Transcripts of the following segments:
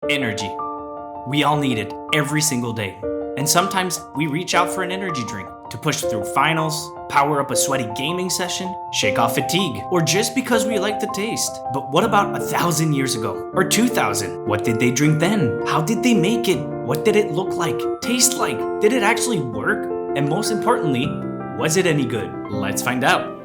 Energy. We all need it every single day. And sometimes we reach out for an energy drink to push through finals, power up a sweaty gaming session, shake off fatigue, or just because we like the taste. But what about 1,000 years ago? Or 2,000? What did they drink then? How did they make it? What did it look like? Taste like? Did it actually work? And most importantly, was it any good? Let's find out.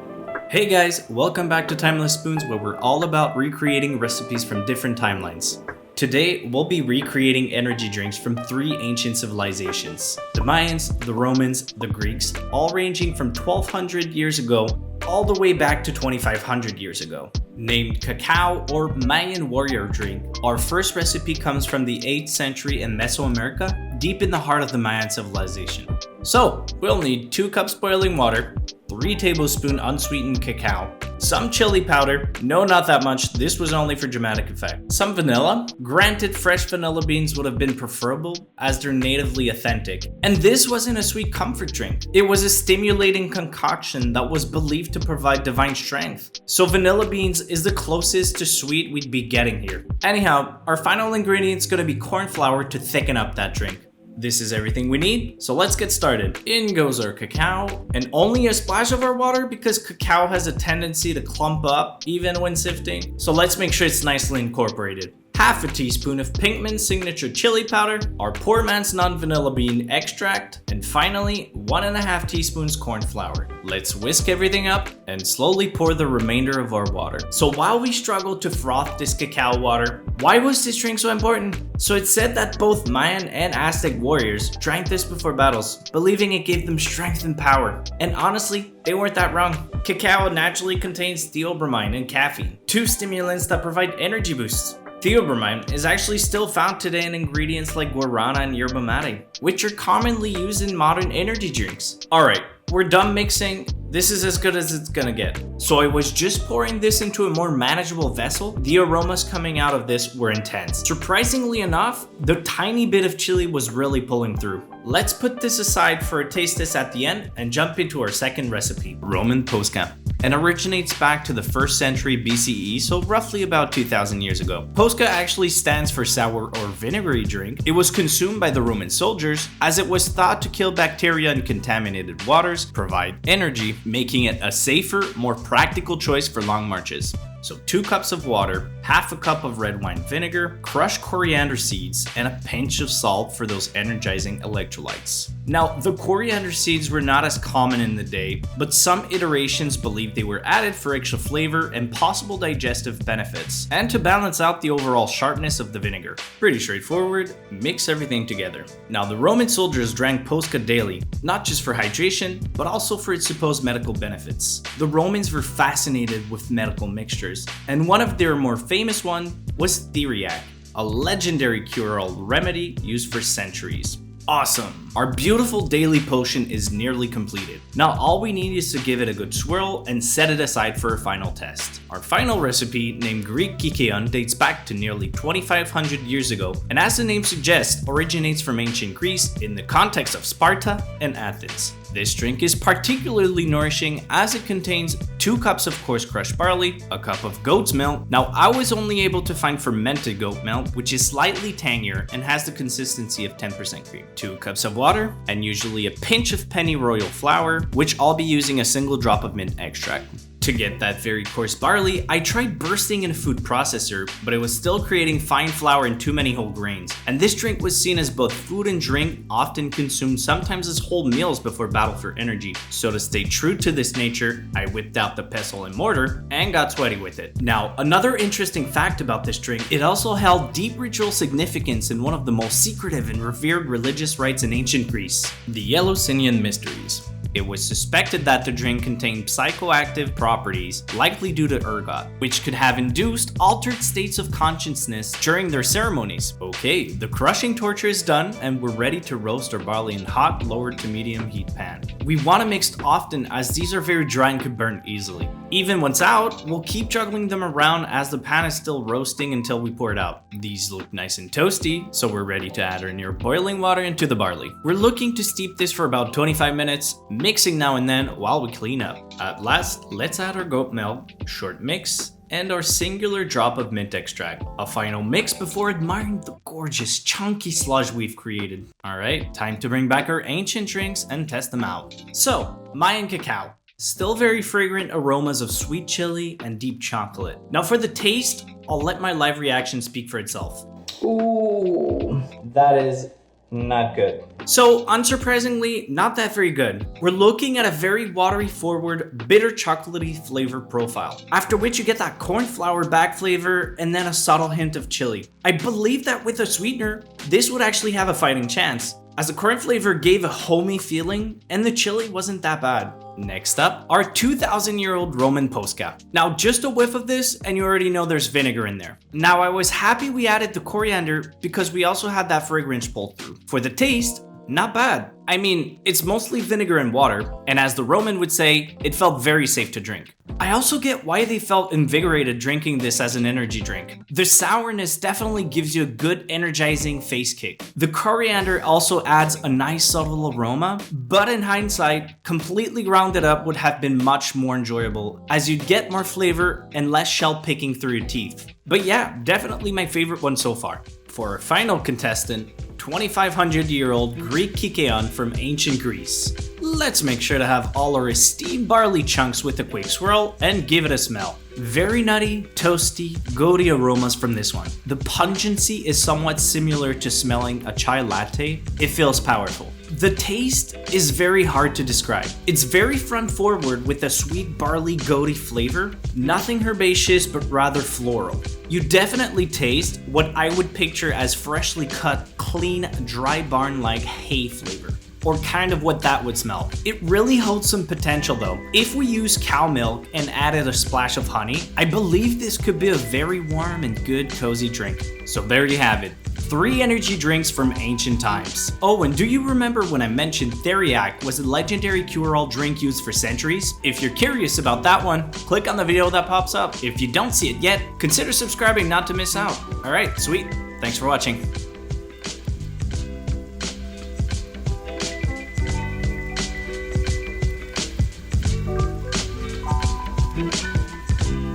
Hey guys, welcome back to Timeless Spoons, where we're all about recreating recipes from different timelines. Today, we'll be recreating energy drinks from 3 ancient civilizations: the Mayans, the Romans, the Greeks, all ranging from 1200 years ago all the way back to 2500 years ago. Named cacao or Mayan warrior drink, our first recipe comes from the 8th century in Mesoamerica, deep in the heart of the Mayan civilization. So, we'll need 2 cups boiling water, 3 tablespoons unsweetened cacao, some chili powder, no not that much, this was only for dramatic effect, some vanilla, granted fresh vanilla beans would have been preferable as they're natively authentic, and this wasn't a sweet comfort drink, it was a stimulating concoction that was believed to provide divine strength. So vanilla beans is the closest to sweet we'd be getting here. Anyhow, our final ingredient's gonna be corn flour to thicken up that drink. This is everything we need, so let's get started. In goes our cacao, and only a splash of our water because cacao has a tendency to clump up even when sifting, so let's make sure it's nicely incorporated. Half a teaspoon of Pinkman's signature chili powder, our poor man's non-vanilla bean extract, and finally 1.5 teaspoons corn flour. Let's whisk everything up and slowly pour the remainder of our water. So while we struggle to froth this cacao water, why was this drink so important? So it's said that both Mayan and Aztec warriors drank this before battles, believing it gave them strength and power. And honestly, they weren't that wrong. Cacao naturally contains theobromine and caffeine, 2 stimulants that provide energy boosts. Theobromine is actually still found today in ingredients like guarana and yerba mate, which are commonly used in modern energy drinks. Alright, we're done mixing. This is as good as it's gonna get. So I was just pouring this into a more manageable vessel. The aromas coming out of this were intense. Surprisingly enough, the tiny bit of chili was really pulling through. Let's put this aside for a taste test at the end and jump into our second recipe, Roman Posca, and originates back to the 1st century BCE, so roughly about 2,000 years ago. Posca actually stands for sour or vinegary drink. It was consumed by the Roman soldiers as it was thought to kill bacteria in contaminated waters, provide energy, making it a safer, more practical choice for long marches. So 2 cups of water, half a cup of red wine vinegar, crushed coriander seeds, and a pinch of salt for those energizing electrolytes. Now, the coriander seeds were not as common in the day, but some iterations believed they were added for extra flavor and possible digestive benefits, and to balance out the overall sharpness of the vinegar. Pretty straightforward, mix everything together. Now, the Roman soldiers drank Posca daily, not just for hydration, but also for its supposed medical benefits. The Romans were fascinated with medical mixtures, and one of their more famous ones was theriac, a legendary cure-all remedy used for centuries. Awesome! Our beautiful daily potion is nearly completed. Now all we need is to give it a good swirl and set it aside for a final test. Our final recipe, named Greek Kykeon, dates back to nearly 2,500 years ago, and as the name suggests, originates from ancient Greece in the context of Sparta and Athens. This drink is particularly nourishing as it contains 2 cups of coarse crushed barley, a cup of goat's milk. Now I was only able to find fermented goat milk, which is slightly tangier and has the consistency of 10% cream, 2 cups of water, and usually a pinch of pennyroyal flour, which I'll be using a single drop of mint extract. To get that very coarse barley, I tried bursting in a food processor, but it was still creating fine flour and too many whole grains. And this drink was seen as both food and drink, often consumed sometimes as whole meals before battle for energy. So to stay true to this nature, I whipped out the pestle and mortar and got sweaty with it. Now, another interesting fact about this drink, it also held deep ritual significance in one of the most secretive and revered religious rites in ancient Greece, the Eleusinian Mysteries. It was suspected that the drink contained psychoactive properties, likely due to ergot, which could have induced altered states of consciousness during their ceremonies. Okay, the crushing torture is done and we're ready to roast our barley in hot, lower to medium heat pan. We want to mix often as these are very dry and could burn easily. Even once out, we'll keep juggling them around as the pan is still roasting until we pour it out. These look nice and toasty, so we're ready to add our near boiling water into the barley. We're looking to steep this for about 25 minutes, mixing now and then while we clean up. At last, let's add our goat milk, short mix, and our singular drop of mint extract. A final mix before admiring the gorgeous chunky sludge we've created. Alright, time to bring back our ancient drinks and test them out. So, Mayan cacao. Still very fragrant aromas of sweet chili and deep chocolate. Now for the taste, I'll let my live reaction speak for itself. Ooh, that is not good. So, unsurprisingly, not that very good. We're looking at a very watery forward, bitter chocolatey flavor profile. After which you get that corn flour back flavor and then a subtle hint of chili. I believe that with a sweetener, this would actually have a fighting chance, as the corn flavor gave a homey feeling and the chili wasn't that bad. Next up, our 2,000-year-old Roman Posca. Now just a whiff of this and you already know there's vinegar in there. Now I was happy we added the coriander because we also had that fragrance pull through. For the taste, not bad. I mean, it's mostly vinegar and water, and as the Roman would say, it felt very safe to drink. I also get why they felt invigorated drinking this as an energy drink. The sourness definitely gives you a good energizing face kick. The coriander also adds a nice subtle aroma, but in hindsight, completely rounded up would have been much more enjoyable, as you'd get more flavor and less shell picking through your teeth. But yeah, definitely my favorite one so far. For our final contestant, 2,500-year-old Greek Kykeon from ancient Greece. Let's make sure to have all our esteemed barley chunks with a quick swirl and give it a smell. Very nutty, toasty, goaty aromas from this one. The pungency is somewhat similar to smelling a chai latte. It feels powerful. The taste is very hard to describe. It's very front forward with a sweet barley goaty flavor, nothing herbaceous but rather floral. You definitely taste what I would picture as freshly cut, clean, dry barn-like hay flavor, or kind of what that would smell. It really holds some potential though. If we use cow milk and added a splash of honey, I believe this could be a very warm and good cozy drink. So there you have it. 3 energy drinks from ancient times. Oh, and do you remember when I mentioned Theriac was a legendary cure-all drink used for centuries? If you're curious about that one, click on the video that pops up. If you don't see it yet, consider subscribing not to miss out. Alright, sweet. Thanks for watching.